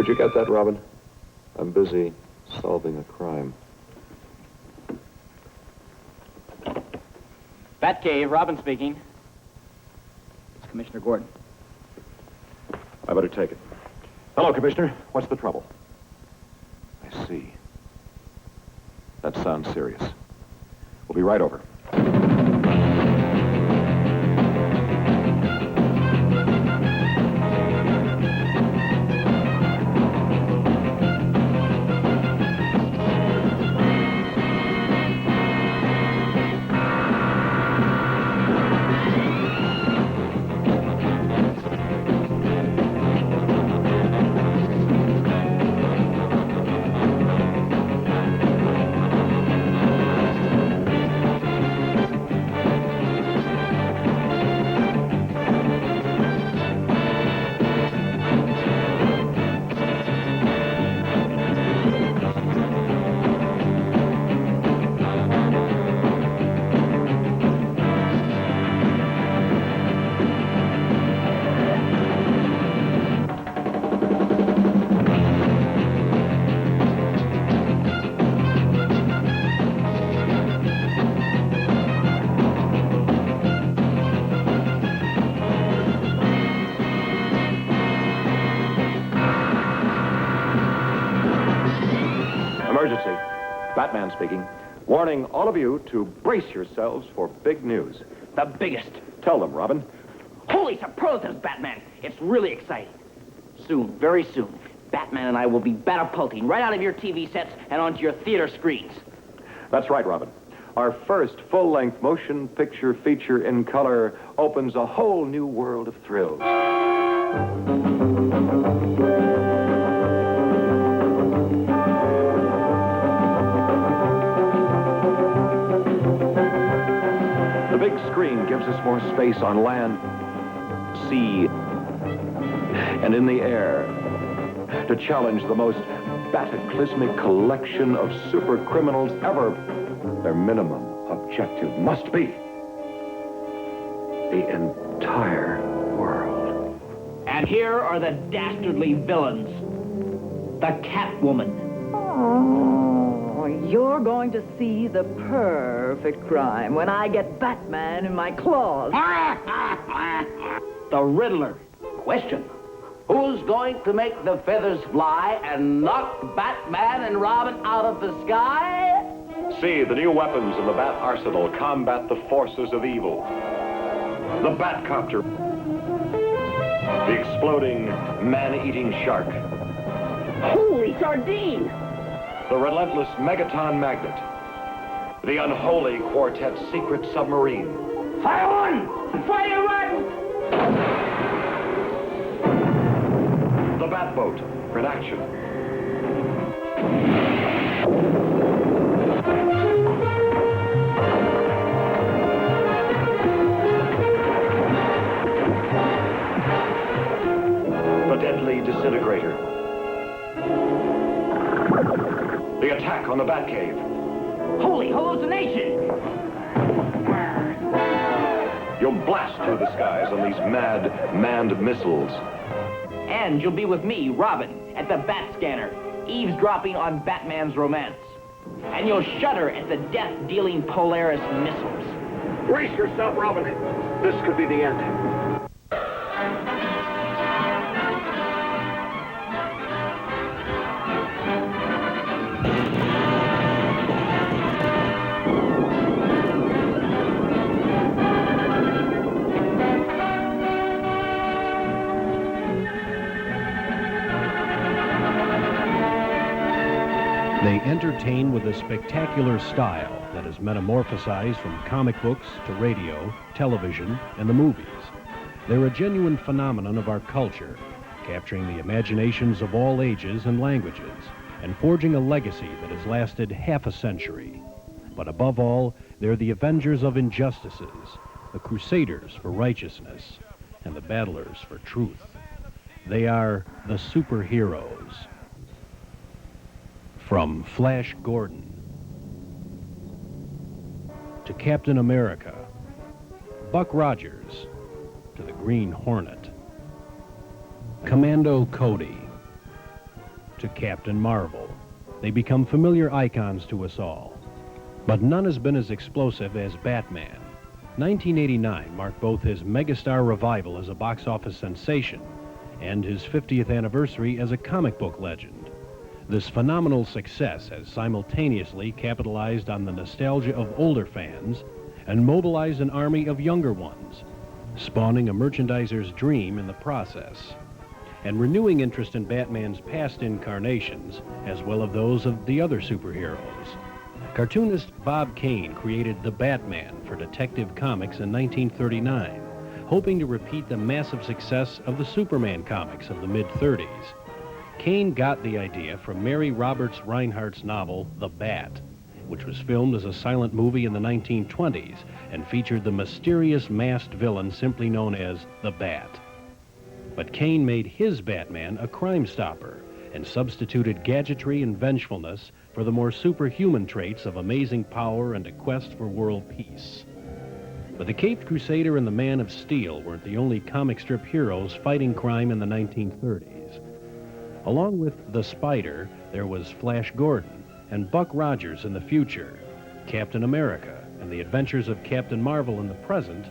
Could you get that, Robin? I'm busy solving a crime. Batcave, Robin speaking. It's Commissioner Gordon. I better take it. Hello, Commissioner. What's the trouble? I see. That sounds serious. We'll be right over. Emergency. Batman speaking. Warning all of you to brace yourselves for big news. The biggest. Tell them, Robin. Holy superlatives, Batman. It's really exciting. Soon, very soon, Batman and I will be batapulting right out of your TV sets and onto your theater screens. That's right, Robin. Our first full-length motion picture feature in color opens a whole new world of thrills. The big screen gives us more space on land, sea, and in the air to challenge the most cataclysmic collection of super criminals ever. Their minimum objective must be the entire world. And here are the dastardly villains. The Catwoman. Oh, you're going to see the perfect crime when I get Batman in my claws. The Riddler. Question. Who's going to make the feathers fly and knock Batman and Robin out of the sky? See, the new weapons in the Bat Arsenal combat the forces of evil. The Batcopter. The exploding, man-eating shark. Holy sardine! The relentless Megaton Magnet. The unholy Quartet's secret submarine. Fire one! Fire one! The Batboat in action. The deadly disintegrator. The attack on the Batcave. Holy hallucination! You'll blast through the skies on these mad, manned missiles. And you'll be with me, Robin, at the Bat Scanner, eavesdropping on Batman's romance. And you'll shudder at the death-dealing Polaris missiles. Brace yourself, Robin. This could be the end. They entertain with a spectacular style that is metamorphosized from comic books to radio, television, and the movies. They're a genuine phenomenon of our culture, capturing the imaginations of all ages and languages, and forging a legacy that has lasted half a century. But above all, they're the avengers of injustices, the crusaders for righteousness, and the battlers for truth. They are the superheroes. From Flash Gordon to Captain America, Buck Rogers to the Green Hornet, Commando Cody to Captain Marvel. They become familiar icons to us all. But none has been as explosive as Batman. 1989 marked both his megastar revival as a box office sensation and his 50th anniversary as a comic book legend. This phenomenal success has simultaneously capitalized on the nostalgia of older fans and mobilized an army of younger ones, spawning a merchandiser's dream in the process, and renewing interest in Batman's past incarnations as well as those of the other superheroes. Cartoonist Bob Kane created the Batman for Detective Comics in 1939, hoping to repeat the massive success of the Superman comics of the mid-30s. Kane got the idea from Mary Roberts Reinhardt's novel, The Bat, which was filmed as a silent movie in the 1920s and featured the mysterious masked villain simply known as the Bat. But Kane made his Batman a crime stopper and substituted gadgetry and vengefulness for the more superhuman traits of amazing power and a quest for world peace. But the Caped Crusader and the Man of Steel weren't the only comic strip heroes fighting crime in the 1930s. Along with the Spider, there was Flash Gordon and Buck Rogers in the future, Captain America and the adventures of Captain Marvel in the present,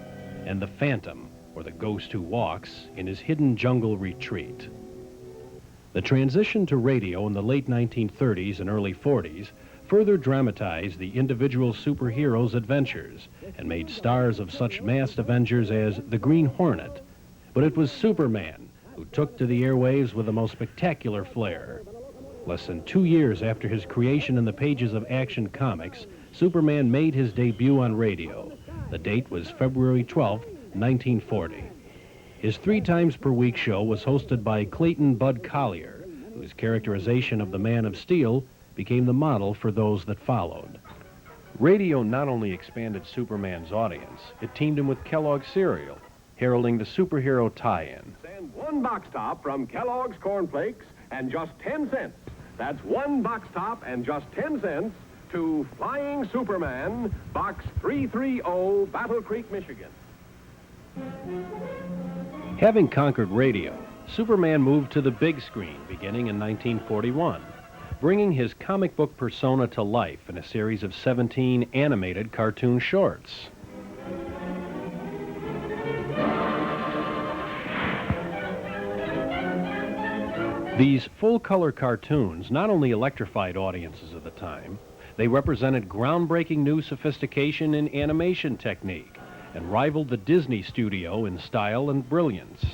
and the Phantom, or the Ghost Who Walks, in his hidden jungle retreat. The transition to radio in the late 1930s and early 40s further dramatized the individual superheroes' adventures and made stars of such masked Avengers as the Green Hornet. But it was Superman who took to the airwaves with the most spectacular flair. Less than 2 years after his creation in the pages of Action Comics, Superman made his debut on radio. The date was February 12, 1940. His 3 times per week show was hosted by Clayton Bud Collier, whose characterization of the Man of Steel became the model for those that followed. Radio not only expanded Superman's audience, it teamed him with Kellogg's cereal, heralding the superhero tie-in. Send 1 box top from Kellogg's Corn Flakes and just 10 cents. That's 1 box top and just 10 cents to Flying Superman, Box 330, Battle Creek, Michigan. Having conquered radio, Superman moved to the big screen beginning in 1941, bringing his comic book persona to life in a series of 17 animated cartoon shorts. These full-color cartoons not only electrified audiences of the time, they represented groundbreaking new sophistication in animation technique and rivaled the Disney studio in style and brilliance.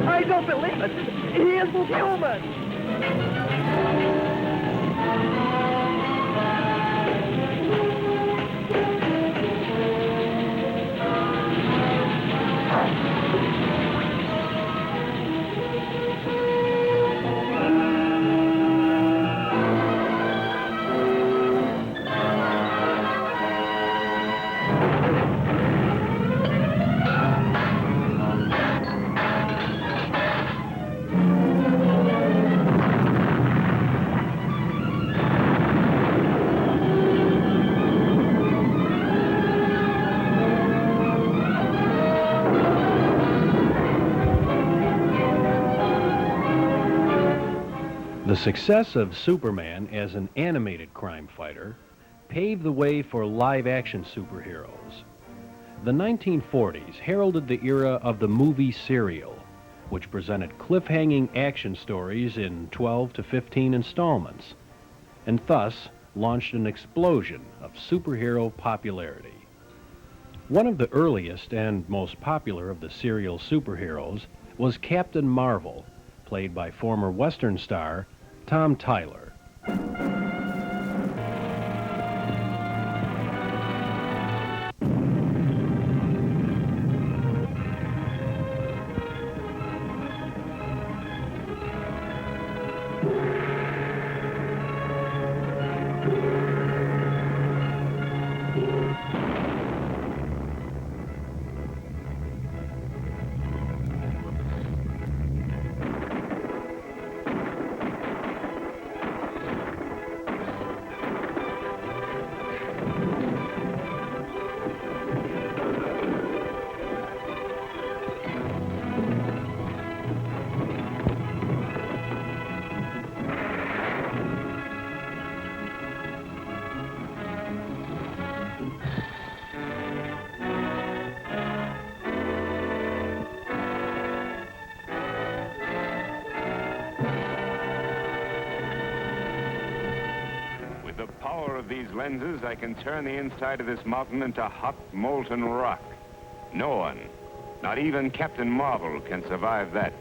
I don't believe it. He isn't human. The success of Superman as an animated crime fighter paved the way for live-action superheroes. The 1940s heralded the era of the movie serial, which presented cliffhanging action stories in 12 to 15 installments, and thus launched an explosion of superhero popularity. One of the earliest and most popular of the serial superheroes was Captain Marvel, played by former Western star Tom Tyler. With the power of these lenses, I can turn the inside of this mountain into hot, molten rock. No one, not even Captain Marvel, can survive that.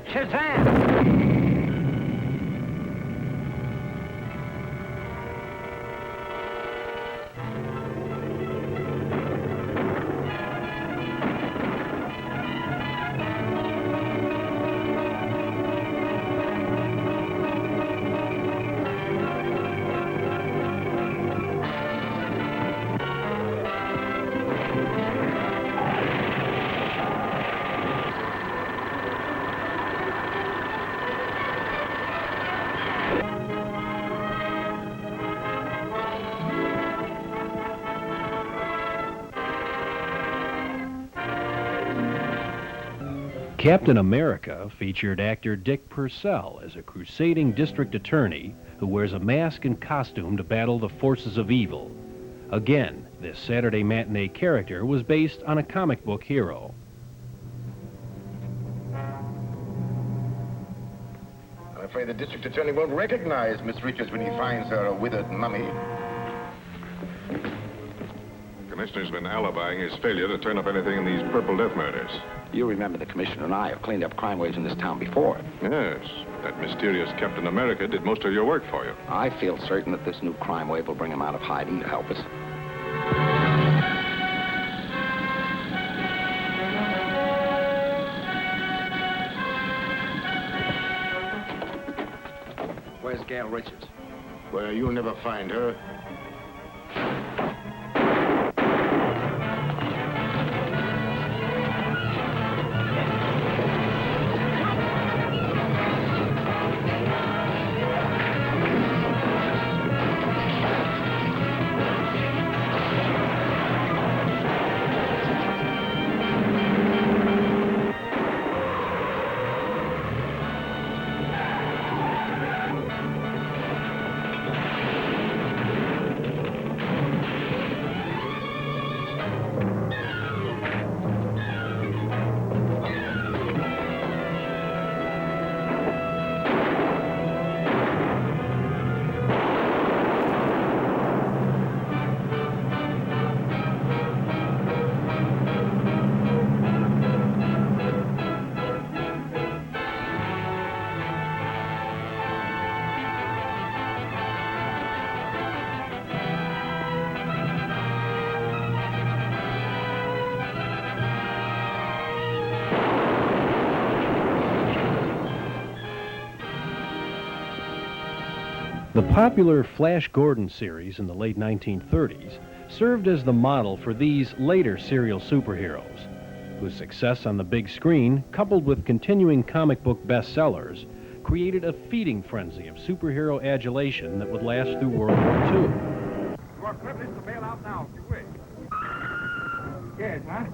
Shazam! Captain America featured actor Dick Purcell as a crusading district attorney who wears a mask and costume to battle the forces of evil. Again, this Saturday matinee character was based on a comic book hero. I'm afraid the district attorney won't recognize Miss Richards when he finds her a withered mummy. The commissioner's been alibying his failure to turn up anything in these Purple Death murders. You remember the commissioner and I have cleaned up crime waves in this town before. Yes, that mysterious Captain America did most of your work for you. I feel certain that this new crime wave will bring him out of hiding to help us. Where's Gail Richards? Well, you'll never find her. The popular Flash Gordon series in the late 1930s served as the model for these later serial superheroes, whose success on the big screen, coupled with continuing comic book bestsellers, created a feeding frenzy of superhero adulation that would last through World War II. You are privileged to bail out now, if you wish. Yes, huh?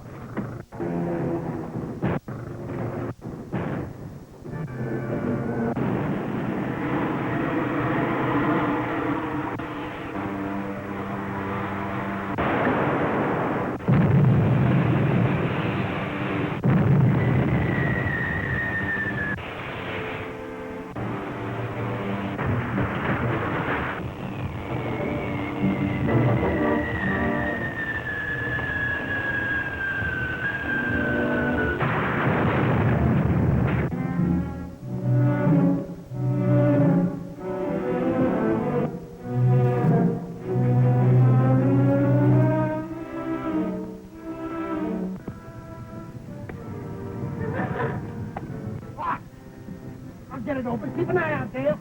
I'll get it open. Keep an eye out, Dale.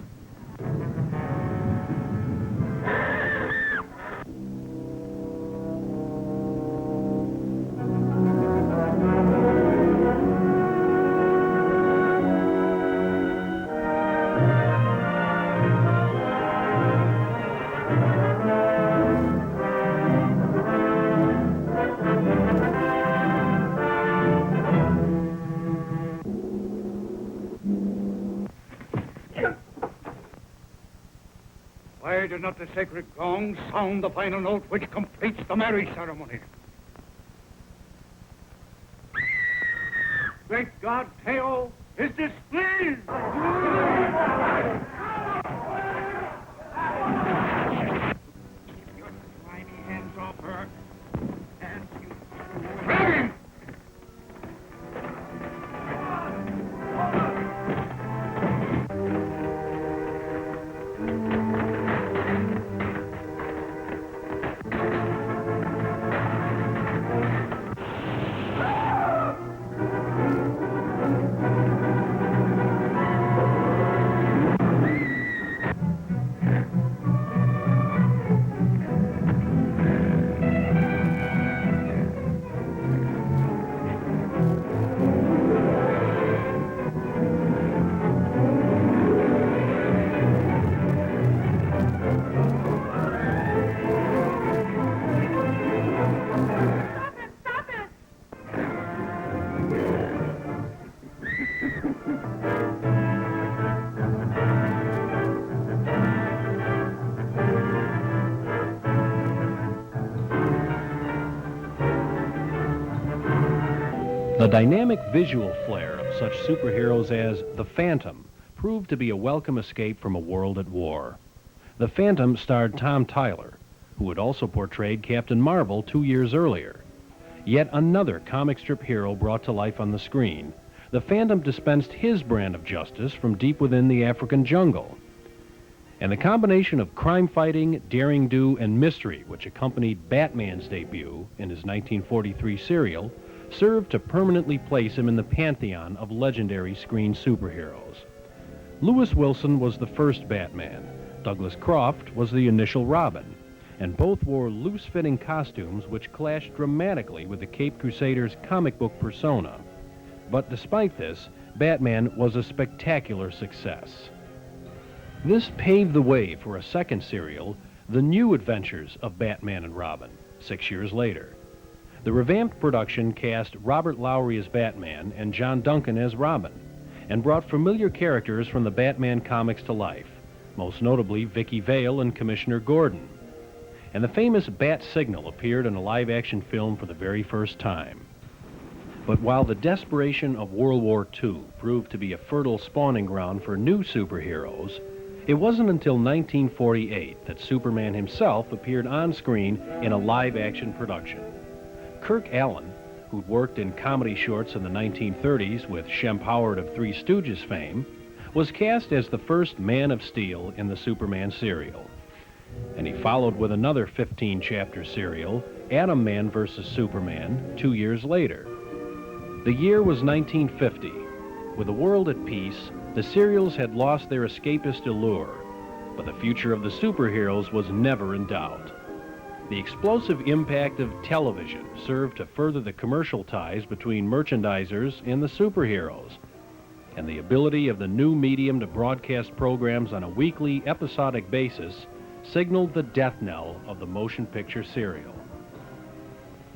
Why did not the sacred gong sound the final note which completes the marriage ceremony? Great God, Teo is displeased! Get your slimy hands off her, and you grab him! The dynamic visual flair of such superheroes as the Phantom proved to be a welcome escape from a world at war. The Phantom starred Tom Tyler, who had also portrayed Captain Marvel 2 years earlier. Yet another comic strip hero brought to life on the screen, the Phantom dispensed his brand of justice from deep within the African jungle. And the combination of crime fighting, daring do, and mystery which accompanied Batman's debut in his 1943 serial served to permanently place him in the pantheon of legendary screen superheroes. Lewis Wilson was the first Batman. Douglas Croft was the initial Robin, and both wore loose-fitting costumes which clashed dramatically with the Caped Crusader's comic book persona. But despite this, Batman was a spectacular success. This paved the way for a second serial, The New Adventures of Batman and Robin, 6 years later. The revamped production cast Robert Lowry as Batman and John Duncan as Robin, and brought familiar characters from the Batman comics to life, most notably Vicky Vale and Commissioner Gordon. And the famous Bat Signal appeared in a live-action film for the very first time. But while the desperation of World War II proved to be a fertile spawning ground for new superheroes, it wasn't until 1948 that Superman himself appeared on screen in a live-action production. Kirk Allen, who'd worked in comedy shorts in the 1930s with Shem Howard of Three Stooges fame, was cast as the first Man of Steel in the Superman serial. And he followed with another 15-chapter serial, Atom Man vs. Superman, 2 years later. The year was 1950. With the world at peace, the serials had lost their escapist allure, but the future of the superheroes was never in doubt. The explosive impact of television served to further the commercial ties between merchandisers and the superheroes, and the ability of the new medium to broadcast programs on a weekly, episodic basis signaled the death knell of the motion picture serial.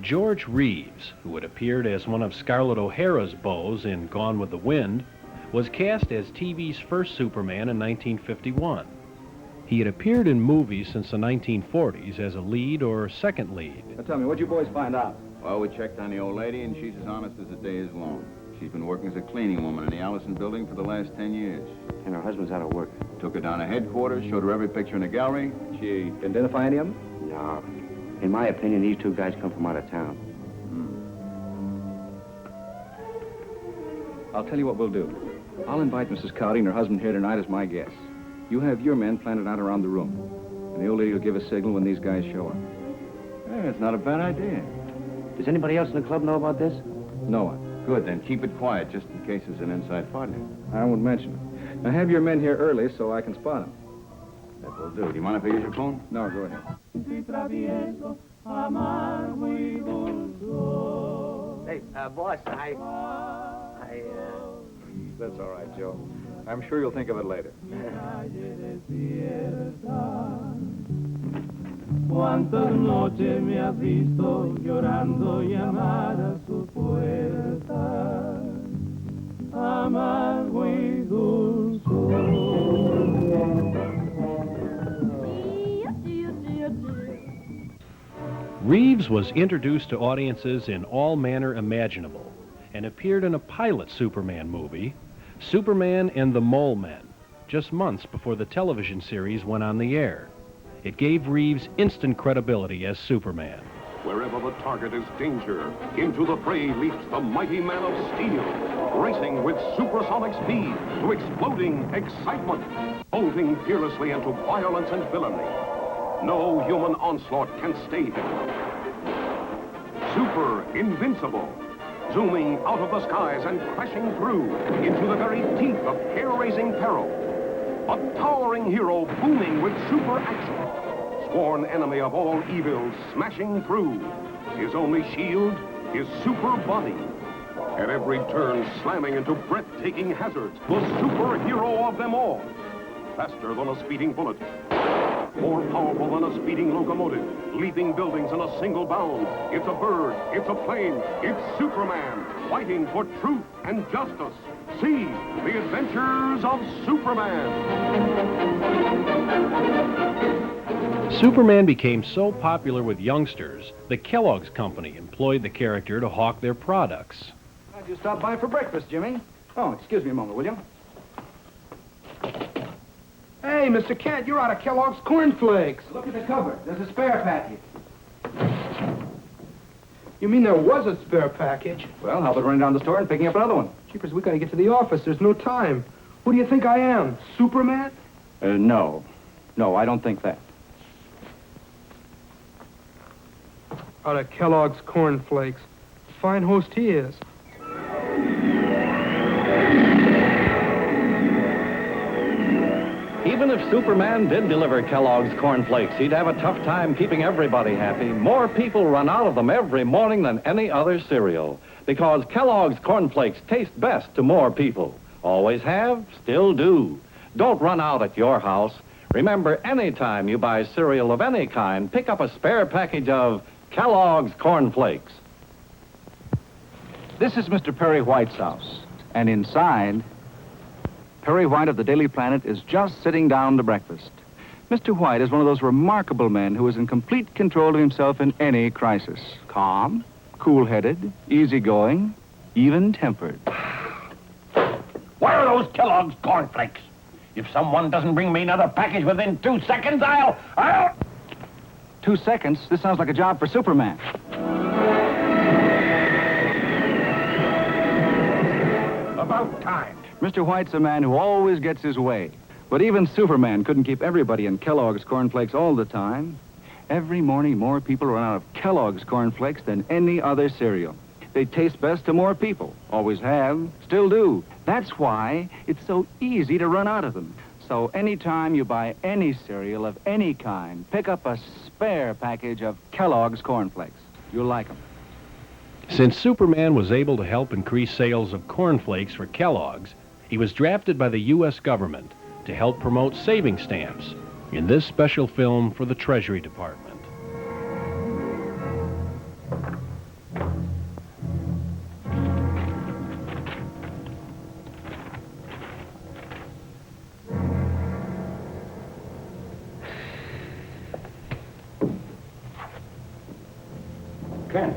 George Reeves, who had appeared as one of Scarlett O'Hara's beaux in Gone with the Wind, was cast as TV's first Superman in 1951. He had appeared in movies since the 1940s as a lead or second lead. Now tell me, what'd you boys find out? Well, we checked on the old lady, and she's as honest as the day is long. She's been working as a cleaning woman in the Allison building for the last 10 years. And her husband's out of work. Took her down to headquarters, showed her every picture in the gallery. She identify any of them? No. In my opinion, these two guys come from out of town. I'll tell you what we'll do. I'll invite Mrs. Cowdy and her husband here tonight as my guests. You have your men planted out around the room. And the old lady will give a signal when these guys show up. Yeah, it's not a bad idea. Does anybody else in the club know about this? No one. Good, then keep it quiet, just in case there's an inside partner. I won't mention it. Now, have your men here early so I can spot them. That will do. Do you mind if I use your phone? No, go ahead. Hey, boss, That's all right, Joe. I'm sure you'll think of it later. Cuántas noches me has visto llorando llamar a su puerta, amargo y Reeves was introduced to audiences in all manner imaginable and appeared in a pilot Superman movie, Superman and the Mole Men, just months before the television series went on the air. It gave Reeves instant credibility as Superman. Wherever the target is danger, into the fray leaps the mighty man of steel, racing with supersonic speed to exploding excitement, bolting fearlessly into violence and villainy. No human onslaught can stay him. Super invincible, zooming out of the skies and crashing through into the very teeth of hair-raising peril. A towering hero booming with super action. Sworn enemy of all evils smashing through. His only shield, his super body. At every turn slamming into breathtaking hazards. The superhero of them all. Faster than a speeding bullet. More powerful than a speeding locomotive. Leaping buildings in a single bound. It's a bird, it's a plane, it's Superman. Fighting for truth and justice. See the adventures of Superman. Superman became so popular with youngsters, the Kellogg's Company employed the character to hawk their products. Glad you stopped by for breakfast, Jimmy. Oh, excuse me a moment, will you? Hey, Mr. Kent, you're out of Kellogg's Corn Flakes. Look at the cupboard. There's a spare package. You mean there was a spare package? Well, how about running down the store and picking up another one? Jeepers, we gotta get to the office. There's no time. Who do you think I am? Superman? No. No, I don't think that. Out of Kellogg's Corn Flakes. Fine host he is. Even if Superman did deliver Kellogg's Corn Flakes, he'd have a tough time keeping everybody happy. More people run out of them every morning than any other cereal, because Kellogg's Corn Flakes taste best to more people. Always have, still do. Don't run out at your house. Remember, anytime you buy cereal of any kind, pick up a spare package of Kellogg's Corn Flakes. This is Mr. Perry White's house, and inside, Perry White of the Daily Planet is just sitting down to breakfast. Mr. White is one of those remarkable men who is in complete control of himself in any crisis. Calm, cool-headed, easygoing, even-tempered. Where are those Kellogg's Corn Flakes? If someone doesn't bring me another package within 2 seconds, I'll... 2 seconds? This sounds like a job for Superman. About time. Mr. White's a man who always gets his way. But even Superman couldn't keep everybody in Kellogg's Corn Flakes all the time. Every morning, more people run out of Kellogg's Corn Flakes than any other cereal. They taste best to more people. Always have, still do. That's why it's so easy to run out of them. So anytime you buy any cereal of any kind, pick up a spare package of Kellogg's Corn Flakes. You'll like them. Since Superman was able to help increase sales of Corn Flakes for Kellogg's, he was drafted by the U.S. government to help promote saving stamps in this special film for the Treasury Department. Kent.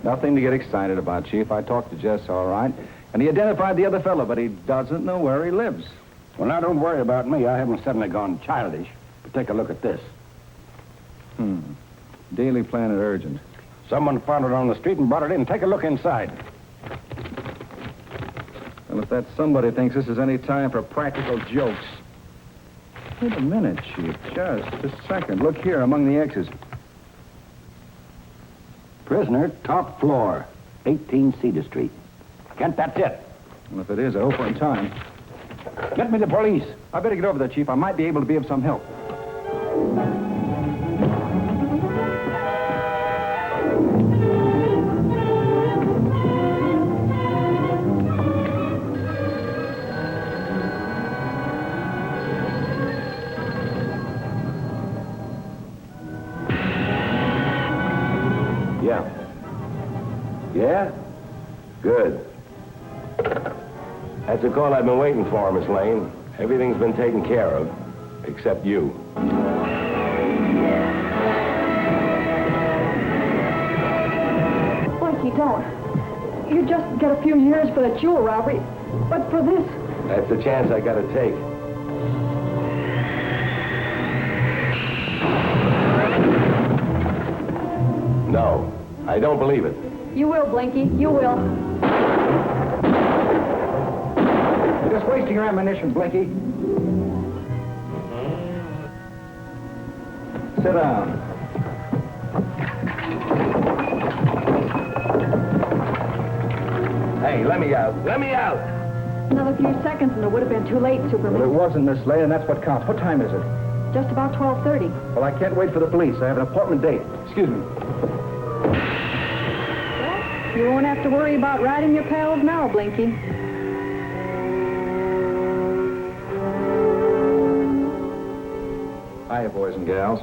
Nothing to get excited about, Chief. I talked to Jess all right, and he identified the other fellow, but he doesn't know where he lives. Well, now, don't worry about me. I haven't suddenly gone childish. But take a look at this. Daily Planet urgent. Someone found it on the street and brought it in. Take a look inside. Well, if that somebody thinks this is any time for practical jokes. Wait a minute, Chief. Just a second. Look here among the X's. Prisoner, top floor, 18 Cedar Street. Kent, that's it. Well, if it is, I hope we're in time. Get me the police. I better get over there, Chief. I might be able to be of some help. Yeah. Yeah? Good. That's the call I've been waiting for, Miss Lane. Everything's been taken care of, except you. Blakey, don't. You just get a few years for the jewel robbery, but for this... That's the chance I gotta take. No, I don't believe it. You will, Blinky. You will. You're just wasting your ammunition, Blinky. Sit down. Hey, let me out. Let me out! Another few seconds and it would have been too late, Superman. Well, it wasn't, Miss Lane, and that's what counts. What time is it? Just about 12:30. Well, I can't wait for the police. I have an appointment date. Excuse me. You won't have to worry about riding your pals now, Blinky. Hiya, boys and gals.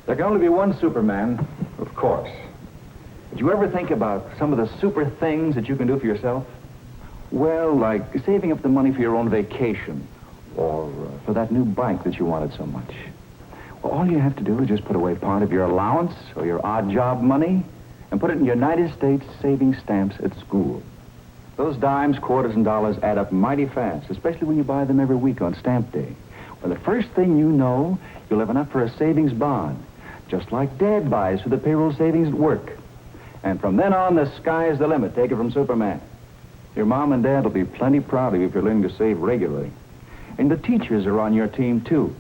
There can only be one Superman, of course. Did you ever think about some of the super things that you can do for yourself? Well, like saving up the money for your own vacation, or for that new bike that you wanted so much. Well, all you have to do is just put away part of your allowance or your odd job money and put it in United States savings stamps at school. Those dimes, quarters, and dollars add up mighty fast, especially when you buy them every week on stamp day. Well, the first thing you know, you'll have enough for a savings bond, just like Dad buys for the payroll savings at work. And from then on, the sky's the limit. Take it from Superman. Your mom and Dad will be plenty proud of you if you're learning to save regularly. And the teachers are on your team, too.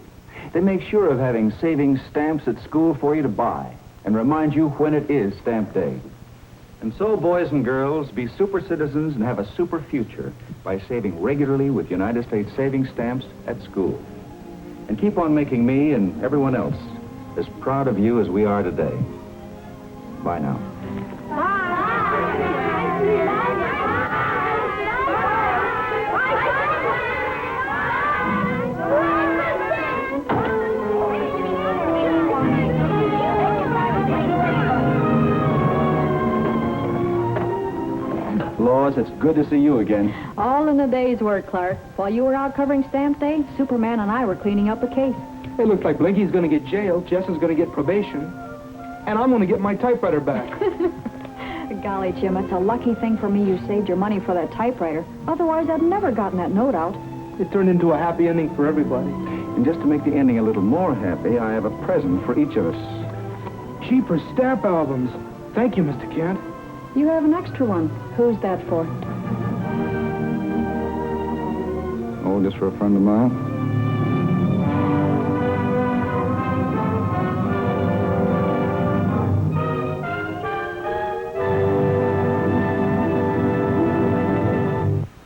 They make sure of having savings stamps at school for you to buy and remind you when it is stamp day. And so, boys and girls, be super citizens and have a super future by saving regularly with United States savings stamps at school. And keep on making me and everyone else as proud of you as we are today. Bye now. Laws, it's good to see you again. All in a day's work, Clark. While you were out covering stamp day, Superman and I were cleaning up a case. It looks like Blinky's going to get jailed, Jess is going to get probation, and I'm going to get my typewriter back. Golly, Jim, it's a lucky thing for me you saved your money for that typewriter. Otherwise, I'd never gotten that note out. It turned into a happy ending for everybody. And just to make the ending a little more happy, I have a present for each of us. Cheaper stamp albums. Thank you, Mr. Kent. You have an extra one. Who's that for? Oh, just for a friend of mine.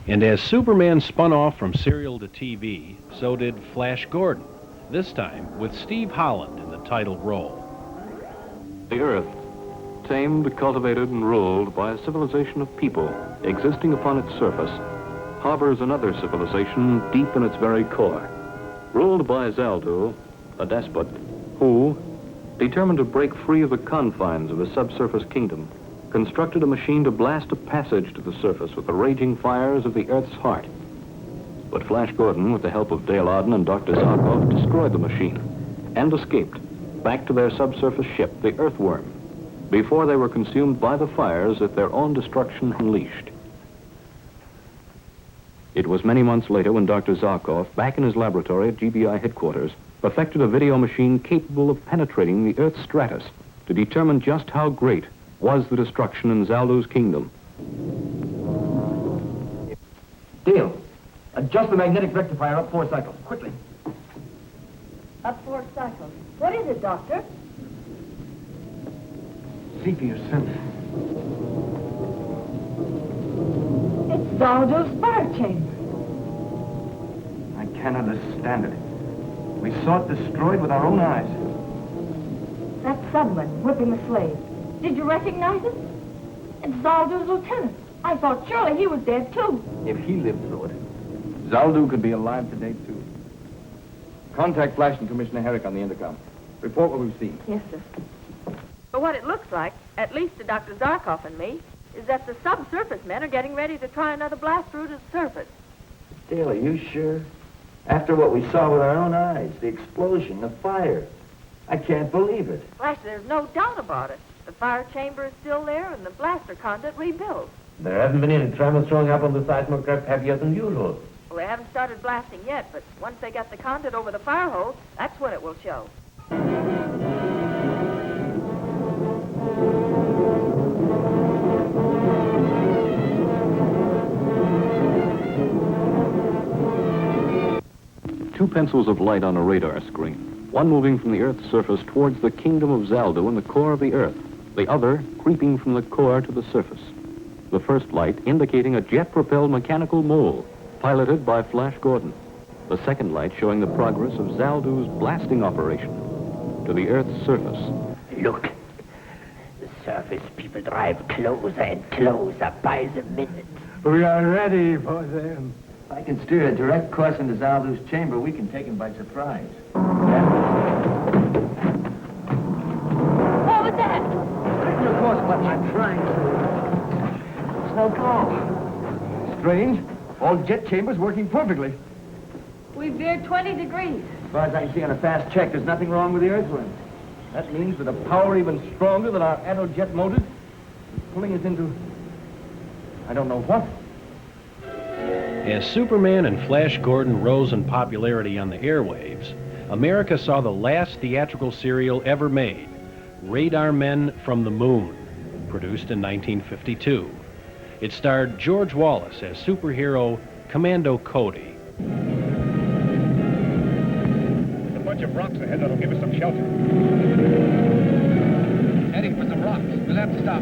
And as Superman spun off from serial to TV, so did Flash Gordon, this time with Steve Holland in the title role. The Earth, tamed, cultivated, and ruled by a civilization of people existing upon its surface, harbors another civilization deep in its very core, ruled by Zaldu, a despot, who, determined to break free of the confines of his subsurface kingdom, constructed a machine to blast a passage to the surface with the raging fires of the Earth's heart. But Flash Gordon, with the help of Dale Arden and Dr. Zarkov, destroyed the machine and escaped back to their subsurface ship, the Earthworm, before they were consumed by the fires that their own destruction unleashed. It was many months later when Dr. Zarkov, back in his laboratory at GBI headquarters, perfected a video machine capable of penetrating the Earth's stratus to determine just how great was the destruction in Zaldu's kingdom. Dale, adjust the magnetic rectifier up 4 cycles, quickly. Up 4 cycles. What is it, Doctor? See for yourself. It's Zaldu's fire chamber. can't understand it. We saw it destroyed with our own eyes. That subman whipping the slave. Did you recognize him? It's Zaldu's lieutenant. I thought surely he was dead, too. If he lived through it, Zaldu could be alive today, too. Contact Flash and Commissioner Herrick on the intercom. Report what we've seen. Yes, sir. But what it looks like, at least to Dr. Zarkov and me, is that the subsurface men are getting ready to try another blast through to the surface. Dale, are you sure? After what we saw with our own eyes, the explosion, the fire. I can't believe it. Flash, there's no doubt about it. The fire chamber is still there and the blaster conduit rebuilt. There haven't been any tremors throwing up on the seismograph heavier than usual. Well, they haven't started blasting yet, but once they got the conduit over the fire hose, that's when it will show. Two pencils of light on a radar screen, one moving from the Earth's surface towards the kingdom of Zaldu in the core of the Earth, the other creeping from the core to the surface. The first light indicating a jet-propelled mechanical mole, piloted by Flash Gordon. The second light showing the progress of Zaldu's blasting operation to the Earth's surface. Look, the surface people drive closer and closer by the minute. We are ready for them. If I can steer a direct course into Zaldu's chamber, we can take him by surprise. What was that? Of course, but I'm trying to. It's no go. Strange. All jet chambers working perfectly. We veered 20 degrees. As far as I can see on a fast check, there's nothing wrong with the earthworm. That means with a power even stronger than our aerojet motors, it's pulling us into, I don't know what. As Superman and Flash Gordon rose in popularity on the airwaves, America saw the last theatrical serial ever made, Radar Men from the Moon, produced in 1952. It starred George Wallace as superhero Commando Cody. There's a bunch of rocks ahead that'll give us some shelter. Heading for some rocks. We'll have to stop.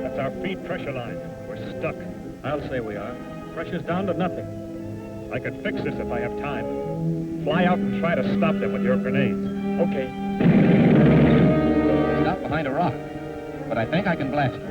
That's our feed pressure line. We're stuck. I'll say we are. Pressure's down to nothing. I could fix this if I have time. Fly out and try to stop them with your grenades. Okay. Stop behind a rock, but I think I can blast it.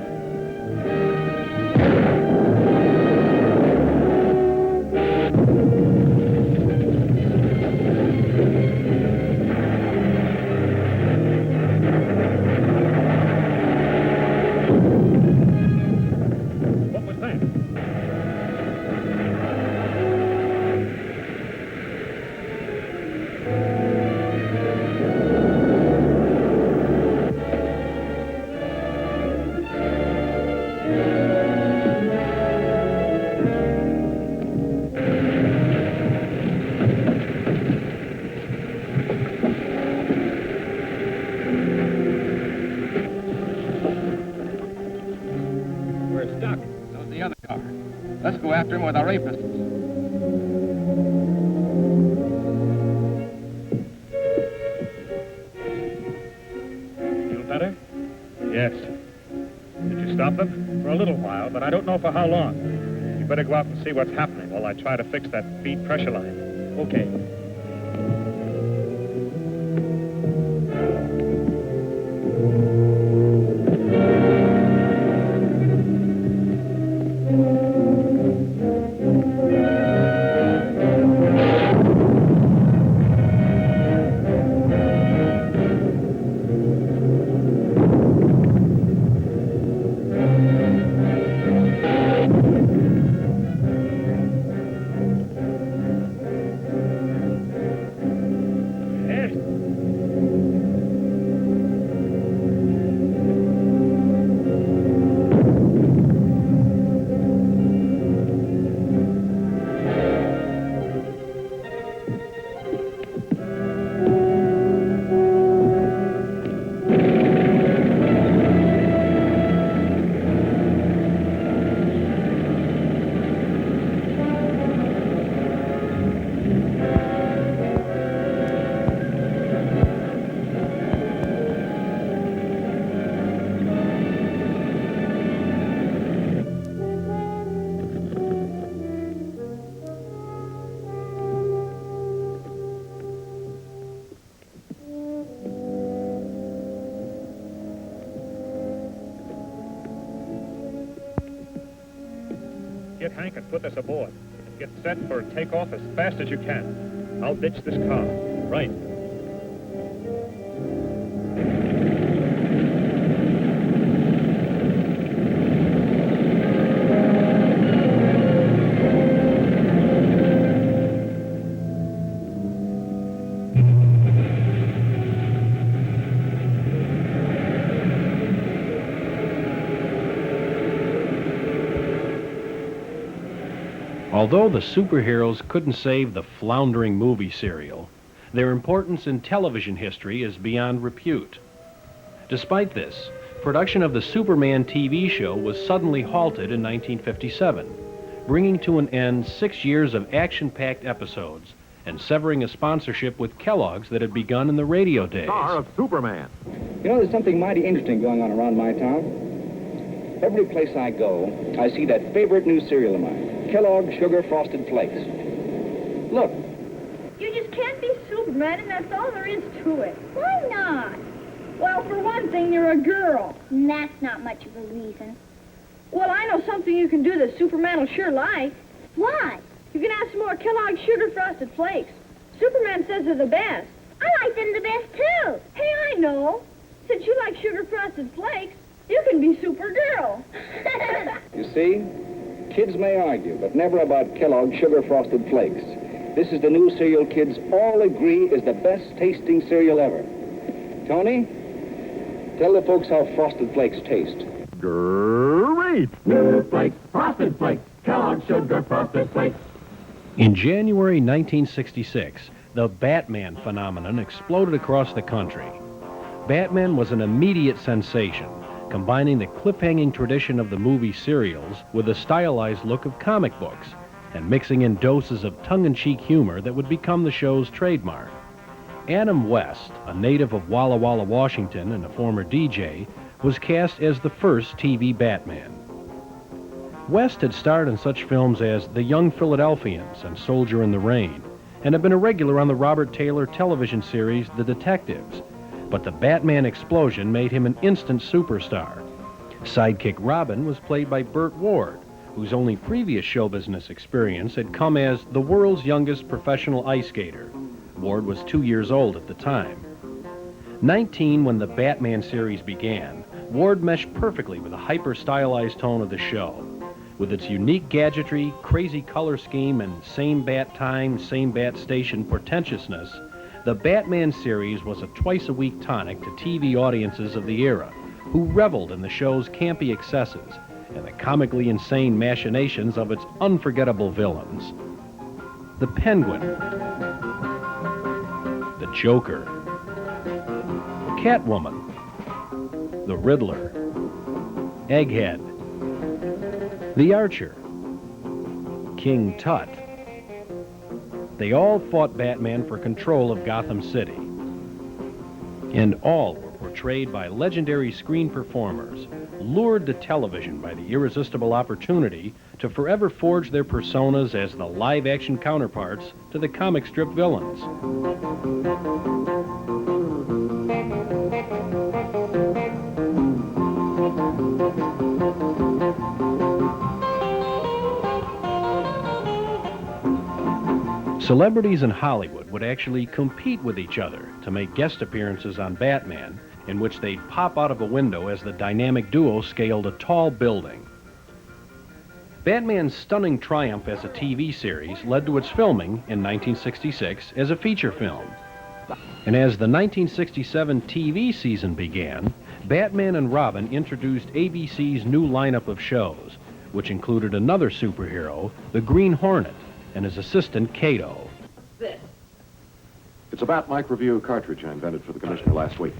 What was that? We're stuck. So's the other car. Let's go after him with our ray pistols. Feel better? Yes. Did you stop them? For a little while, but I don't know for how long. You better go out and see what's happening while I try to fix that feed pressure line. Okay. get Hank and put this aboard. And get set for takeoff as fast as you can. I'll ditch this car. Right. Although the superheroes couldn't save the floundering movie serial, their importance in television history is beyond repute. Despite this, production of the Superman TV show was suddenly halted in 1957, bringing to an end 6 years of action-packed episodes and severing a sponsorship with Kellogg's that had begun in the radio days. Star of Superman. You know, there's something mighty interesting going on around my town. Every place I go, I see that favorite new cereal of mine, Kellogg's Sugar Frosted Flakes. Look. You just can't be Superman, and that's all there is to it. Why not? Well, for one thing, you're a girl. And that's not much of a reason. Well, I know something you can do that Superman will sure like. What? You can have some more Kellogg's Sugar Frosted Flakes. Superman says they're the best. I like them the best, too. Hey, I know. Since you like Sugar Frosted Flakes, you can be Supergirl. You see? Kids may argue, but never about Kellogg's Sugar Frosted Flakes. This is the new cereal kids all agree is the best-tasting cereal ever. Tony, tell the folks how Frosted Flakes taste. Great! New Flakes, Frosted Flakes, Kellogg's Sugar Frosted Flakes. In January 1966, the Batman phenomenon exploded across the country. Batman was an immediate sensation, combining the cliffhanging tradition of the movie serials with the stylized look of comic books, and mixing in doses of tongue-in-cheek humor that would become the show's trademark. Adam West, a native of Walla Walla, Washington, and a former DJ, was cast as the first TV Batman. West had starred in such films as The Young Philadelphians and Soldier in the Rain, and had been a regular on the Robert Taylor television series The Detectives, but the Batman explosion made him an instant superstar. Sidekick Robin was played by Burt Ward, whose only previous show business experience had come as the world's youngest professional ice skater. Ward was 2 years old at the time. 19 when the Batman series began, Ward meshed perfectly with the hyper-stylized tone of the show. With its unique gadgetry, crazy color scheme, and same bat time, same bat station portentousness, the Batman series was a twice-a-week tonic to TV audiences of the era, who reveled in the show's campy excesses and the comically insane machinations of its unforgettable villains. The Penguin, the Joker, Catwoman, the Riddler, Egghead, the Archer, King Tut. They all fought Batman for control of Gotham City. And all were portrayed by legendary screen performers, lured to television by the irresistible opportunity to forever forge their personas as the live-action counterparts to the comic strip villains. Celebrities in Hollywood would actually compete with each other to make guest appearances on Batman, in which they'd pop out of a window as the dynamic duo scaled a tall building. Batman's stunning triumph as a TV series led to its filming in 1966 as a feature film. And as the 1967 TV season began, Batman and Robin introduced ABC's new lineup of shows, which included another superhero, the Green Hornet, and his assistant, Kato. It's a Bat Mike Review cartridge I invented for the commissioner last week.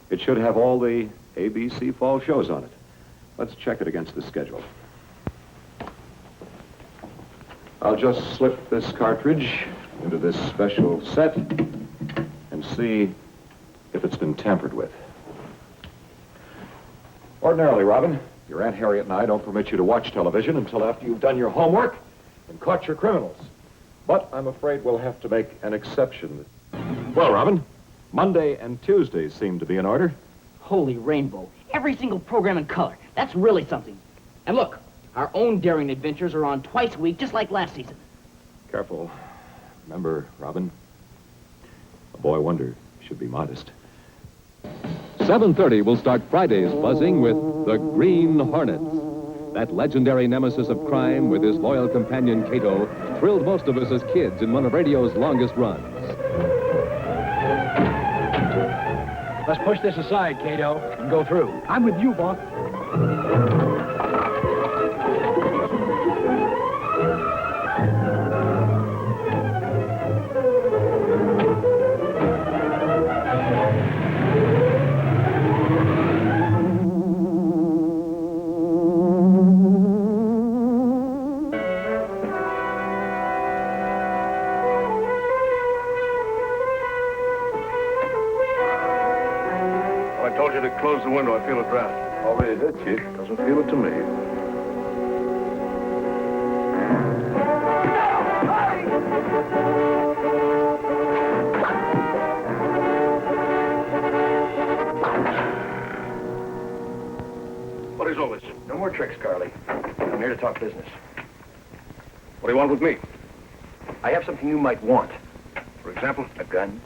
It should have all the ABC fall shows on it. Let's check it against the schedule. I'll just slip this cartridge into this special set and see if it's been tampered with. Ordinarily, Robin, your Aunt Harriet and I don't permit you to watch television until after you've done your homework and caught your criminals. But I'm afraid we'll have to make an exception. Well, Robin, Monday and Tuesdays seem to be in order. Holy rainbow. Every single program in color. That's really something. And look, Our own daring adventures are on twice a week, just like last season. Careful. Remember, Robin, a boy wonder should be modest. 7:30 will start Friday's buzzing with The Green Hornets. That legendary nemesis of crime with his loyal companion Cato thrilled most of us as kids in one of radio's longest runs. Let's push this aside, Cato, and go through. I'm with you, boss. I told you to close the window. I feel a draft. Already did, Chief. Doesn't feel it to me. What is all this? No more tricks, Carly. I'm here to talk business. What do you want with me? I have something you might want. For example? A gun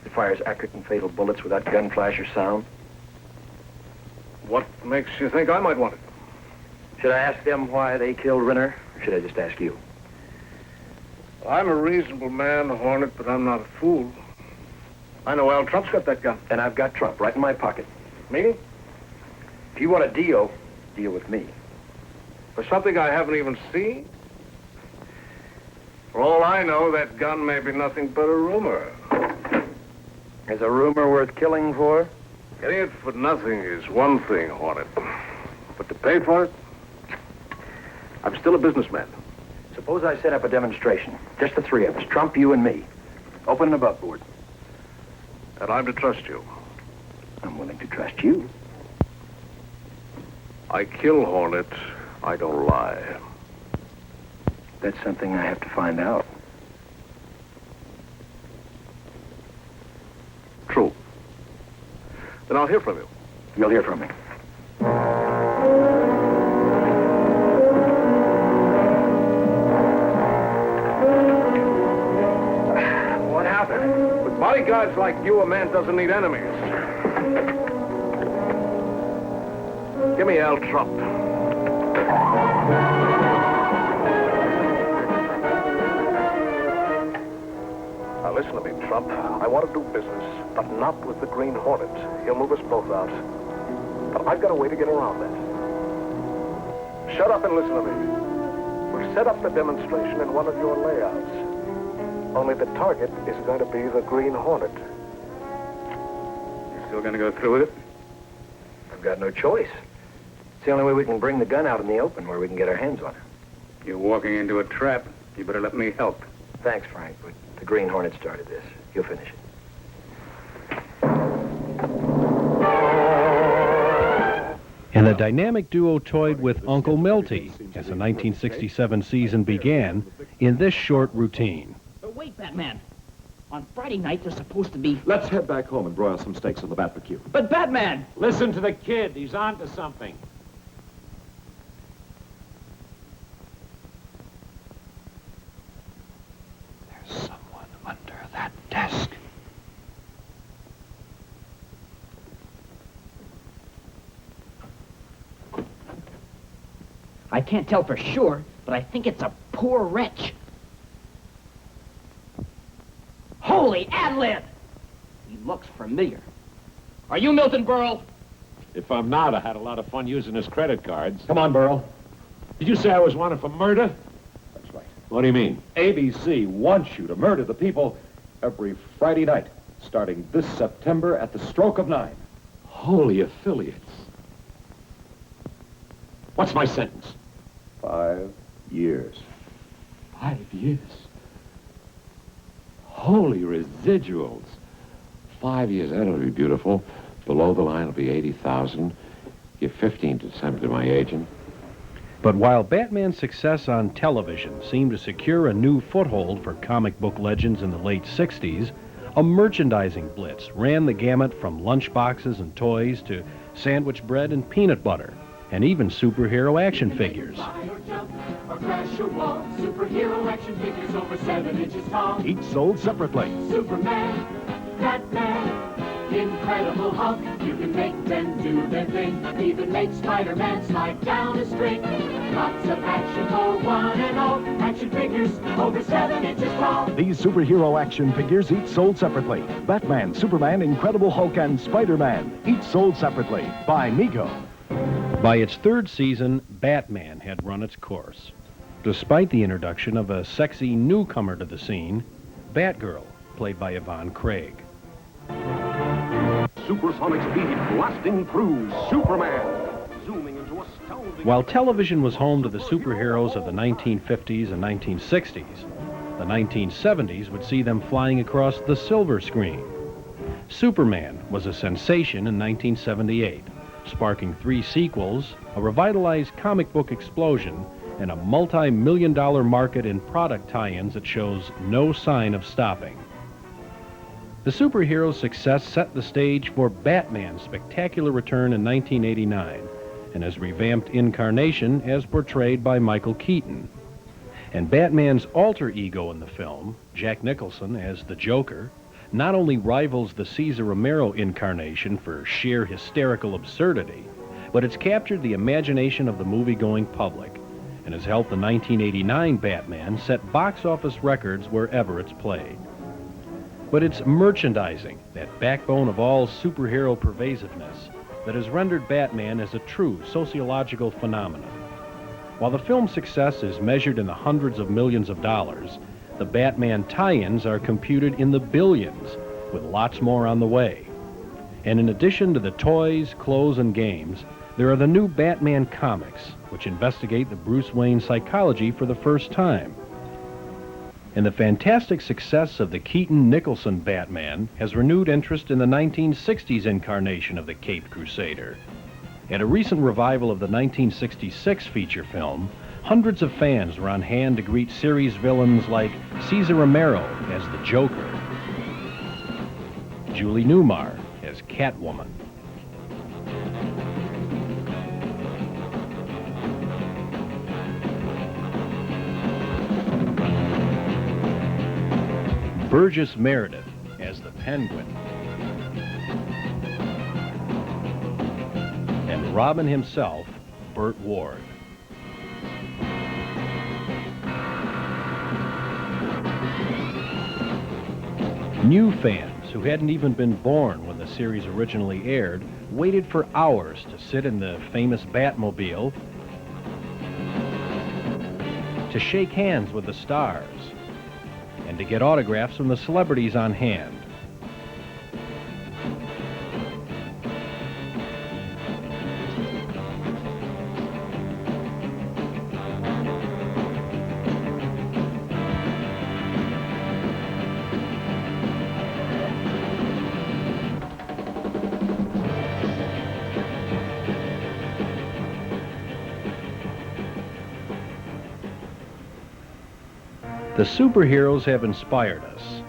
that fires accurate and fatal bullets without gun flash or sound. What makes you think I might want it? Should I ask them why they killed Renner, or should I just ask you? I'm a reasonable man, Hornet, but I'm not a fool. I know Al Trump's got that gun. And I've got Trump right in my pocket. Meaning? If you want a deal, deal with me. For something I haven't even seen? For all I know, that gun may be nothing but a rumor. Is a rumor worth killing for? Getting it for nothing is one thing, Hornet. But to pay for it? I'm still a businessman. Suppose I set up a demonstration. Just the three of us. Trump, you, and me. Open and above board. And I'm to trust you. I'm willing to trust you. I kill, Hornet. I don't lie. That's something I have to find out. True. Then I'll hear from you. You'll hear from me. What happened? With bodyguards like you, a man doesn't need enemies. Give me Al Trump. Now listen to me, Trump. I want to do business, but not with the Green Hornet. He'll move us both out. But I've got a way to get around that. Shut up and listen to me. We'll set up the demonstration in one of your layouts. Only the target is going to be the Green Hornet. You still going to go through with it? I've got no choice. It's the only way we can bring the gun out in the open where we can get our hands on it. You're walking into a trap. You better let me help. Thanks, Frank, but the Green Hornet started this. He'll finish it. And the dynamic duo toyed with Uncle Milty as the 1967 season began in this short routine. But wait, Batman. On Friday night, there's supposed to be... Let's head back home and broil some steaks on the barbecue. But Batman! Listen to the kid. He's on to something. There's someone under that desk. I can't tell for sure, but I think it's a poor wretch. Holy ad-lib! He looks familiar. Are you Milton Berle? If I'm not, I had a lot of fun using his credit cards. Come on, Burl. Did you say I was wanted for murder? That's right. What do you mean? ABC wants you to murder the people every Friday night, starting this September at the stroke of 9. Holy affiliates. What's my sentence? 5 years. 5 years. Holy residuals. 5 years, that'll be beautiful. Below the line will be 80,000. Give 15 to send to my agent. But while Batman's success on television seemed to secure a new foothold for comic book legends in the late 60s, a merchandising blitz ran the gamut from lunchboxes and toys to sandwich bread and peanut butter. and even superhero action figures. Or crash a wall. Superhero action figures over 7 inches tall. Each sold separately. Superman, Batman, Incredible Hulk. You can make them do their thing. Even make Spider-Man slide down a string. Lots of action for one and all. Action figures over 7 inches tall. These superhero action figures each sold separately. Batman, Superman, Incredible Hulk, and Spider-Man, each sold separately by Mego. By its third season, Batman had run its course. Despite the introduction of a sexy newcomer to the scene, Batgirl, played by Yvonne Craig. Supersonic speed blasting through Superman. Zooming into astounding... While television was home to the superheroes of the 1950s and 1960s, the 1970s would see them flying across the silver screen. Superman was a sensation in 1978, sparking 3 sequels, a revitalized comic book explosion, and a multi-million-dollar market in product tie-ins that shows no sign of stopping. The superhero's success set the stage for Batman's spectacular return in 1989 and his revamped incarnation as portrayed by Michael Keaton. And Batman's alter ego in the film, Jack Nicholson as the Joker, not only rivals the Cesar Romero incarnation for sheer hysterical absurdity, but it's captured the imagination of the movie-going public and has helped the 1989 Batman set box office records wherever it's played. But it's merchandising, that backbone of all superhero pervasiveness, that has rendered Batman as a true sociological phenomenon. While the film's success is measured in the hundreds of millions of dollars, the Batman tie-ins are computed in the billions, with lots more on the way. And in addition to the toys, clothes, and games, there are the new Batman comics, which investigate the Bruce Wayne psychology for the first time. And the fantastic success of the Keaton-Nicholson Batman has renewed interest in the 1960s incarnation of the Caped Crusader. At a recent revival of the 1966 feature film, hundreds of fans were on hand to greet series villains like Cesar Romero as the Joker, Julie Newmar as Catwoman, Burgess Meredith as the Penguin, and Robin himself, Burt Ward. New fans who hadn't even been born when the series originally aired waited for hours to sit in the famous Batmobile, to shake hands with the stars, and to get autographs from the celebrities on hand. The superheroes have inspired us,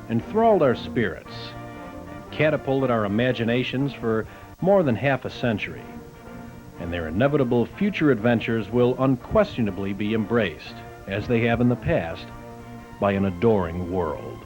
enthralled our spirits, catapulted our imaginations for more than half a century, and their inevitable future adventures will unquestionably be embraced, as they have in the past, by an adoring world.